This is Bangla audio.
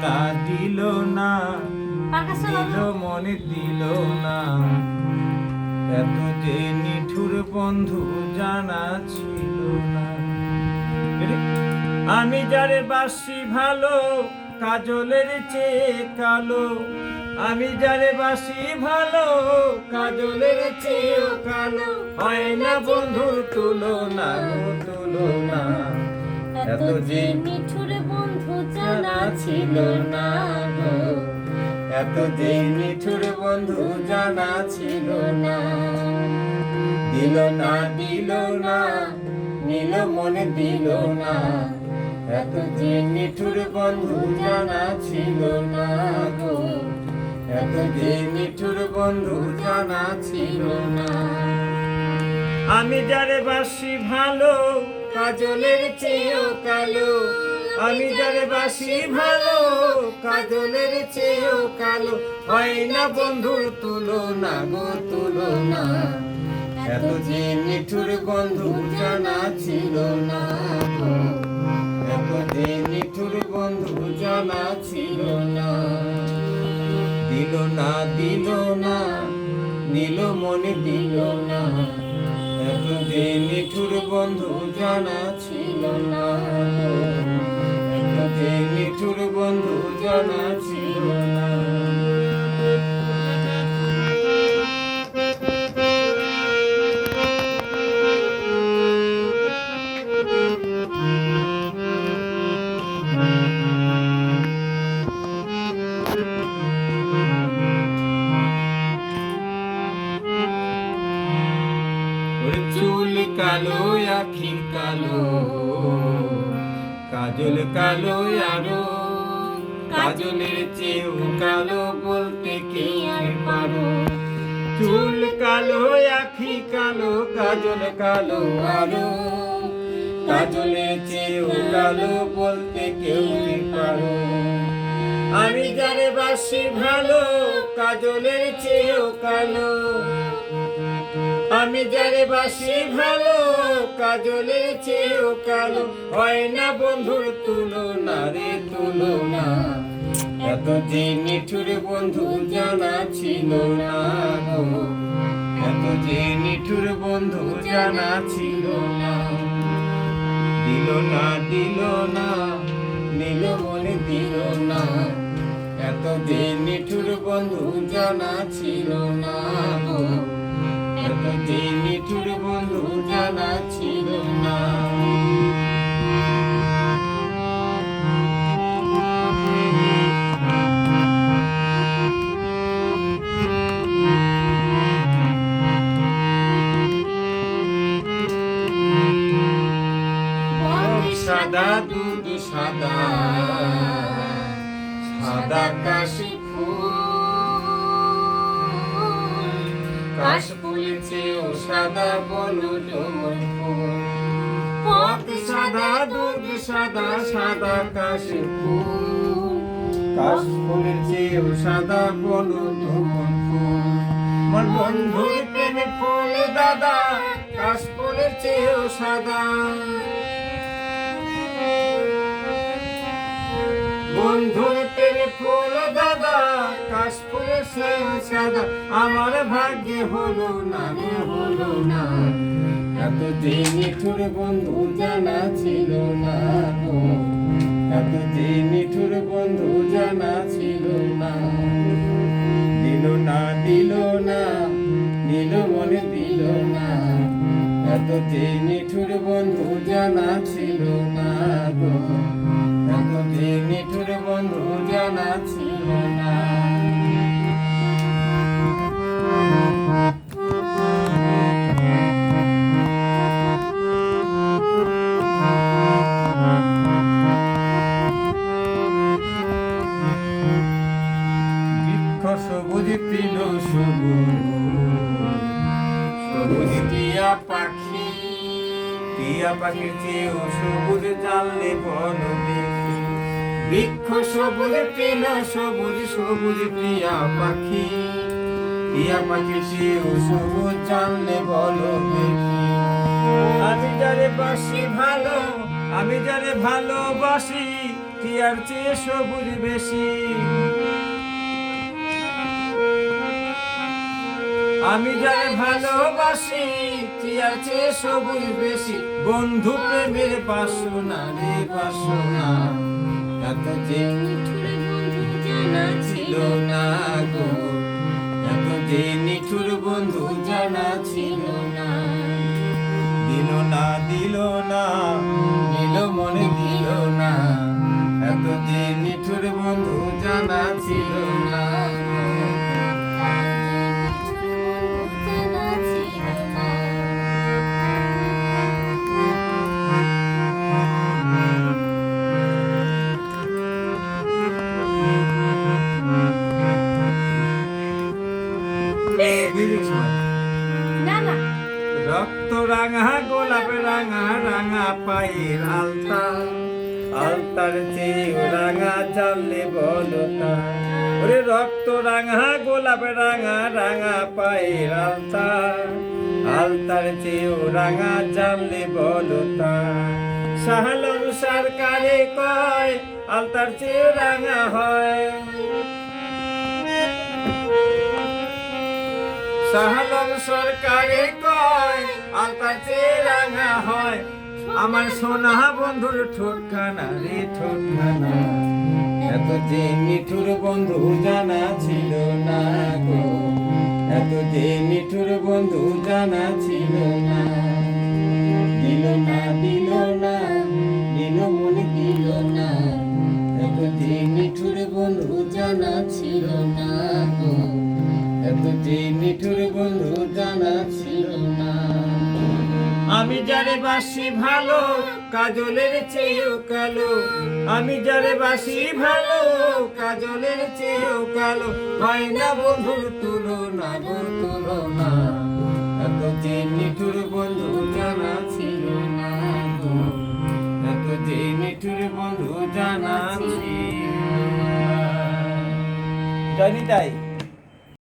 না দিল না দিল মনে দিল না, এত যে নিঠুর বন্ধু জানা ছিল না। আমি যারে বাসি ভালো কাজলের চেয়ে কালো, আমি যারে বাসি ভালো কাজলের চেয়েও কালো, হয় না বন্ধুর তুলনা তুলনা, এত যে নিঠুর বন্ধু জানা ছিল না গো, এত যে নিঠুর বন্ধু জানা ছিল না। দিল না দিল না নিল মনে দিল না, এত যে নিঠুর বন্ধু জানা ছিল না গো, এত যে নিঠুর বন্ধু জানা ছিল না। আমি যারে বাসি ভালো কাজলের চেয়েও কালো, আমি যারে বাসি ভালো কাজলের চেয়েও কালো, হয় না বন্ধুর তুলনা গো তুলনা, এত যে নিঠুর বন্ধু জানা ছিল না গো, এত যে নিঠুর বন্ধু জানা ছিল না। দিল না দিল না নিল মনে দিল না, এত যে নিঠুর বন্ধু জানা ছিল না গো, এত যে নিঠুর বন্ধু জানা ছিল না। চুল কালো আখি কালো, কাজল কালো আরো, কাজলের চেয়েও কালো বলতে কে আর পারো। চুল কালো আখি কালো, কাজল কালো আরো, কাজলের চেয়েও কালো বলতে কেউ কি পারো। আমি যারে বাসি ভালো কাজলের চেয়েও কালো, আমি যারে বাসি ভালো কাজলের চেয়েও কালো, হয় না বন্ধুর তুলনা রে তুলনা, এত যে নিঠুর বন্ধু জানা ছিল না গো, এত যে নিঠুর বন্ধু জানা ছিল না। দিল না দিল না নিল মনে দিল না, এত যে নিঠুর বন্ধু জানা ছিল না গো, এত যে নিঠুর বন্ধু জানা ছিল না। সাদা দুধ সাদা সাদা কাশি ফুল, কাশ ফুলের চেয়েও সাদা বলো তোমার ফুল। পথ সাদা দুধ সাদা সাদা কাশি ফুল, কাশ ফুলের চেয়েও সাদা বলো তোমার ফুল। আমার বন্ধুর প্রেমে ফুল দাদা, কাশ ফুলের চেয়েও সাদা, বন্ধুর প্রেমে ফুল দাদা, কাশ ফুলের চেয়েও সাদা, আমার ভাগ্যে হলো না রে হলো না, এত যে নিঠুর বন্ধু জানা ছিল না গো, এত যে নিঠুর বন্ধু জানা ছিল না। দিল না দিল না নিল মনে দিল না, এত যে নিঠুর বন্ধু জানা ছিল না গো, এত যে নিঠুর বন্ধু জানা ছিল না। সবুজ তৃণ সবুজ সবুজ টিয়া পাখি, টিয়া পাখির চেয়েও সবুজ জানলে বল দেখি। বৃক্ষ সবুজ তৃণ সবুজ সবুজ টিয়া পাখি, টিয়া পাখির চেয়েও সবুজ জানলে বল দেখি। আমি যারে বাসি ভালো, আমি যারে ভালোবাসি টিয়ার চেয়ে সবুজ বেশি। আমি যারে ভালোবাসি টিয়ার চেয়ে সবুজ বেশি। বন্ধু প্রেমের বাসনা রে বাসনা, এত যে নিঠুর বন্ধু জানা ছিল না গো, এত যে নিঠুর বন্ধু জানা ছিল না। দিল না দিল না, দিল মনে দিল না, এত যে নিঠুর বন্ধু জানা ছিল না। না না রক্ত রাঙা গোলাপ রাঙা রাঙা পায়ের আলতা, আলতার চেয়ে রাঙা জানলে বলতা। ওরে রক্ত রাঙা গোলাপ রাঙা রাঙা পায়ের আলতা, আলতার চেয়ে রাঙা জানলে বলতা। শাহলম সরকারে কয় আলতার চেয়ে রাঙা হয়। শাহলম সরকারে কয় আলতার চেয়ে রাঙা হয়। আমার সোনা বন্ধুর ঠোঁটখানা রে ঠোঁটখানা, এত যে নিঠুর বন্ধু জানা ছিল না গো, এত যে নিঠুর বন্ধু জানা ছিল না। দিল না দিল না, দিল মনে দিল না, এত যে নিঠুর বন্ধু জানা ছিল না গো, এত যে নিঠুর বন্ধু জানা ছিল না। আমি যারে বাসি ভালো কাজলের চেয়েও কালো, আমি যারে বাসি ভালো কাজলের চেয়েও কালো। হয় না বন্ধুর তুলনা গো তুলনা, এত যে নিঠুর বন্ধু জানা ছিল না গো, এত যে নিঠুর বন্ধু জানা ছিল না। জানি তাই।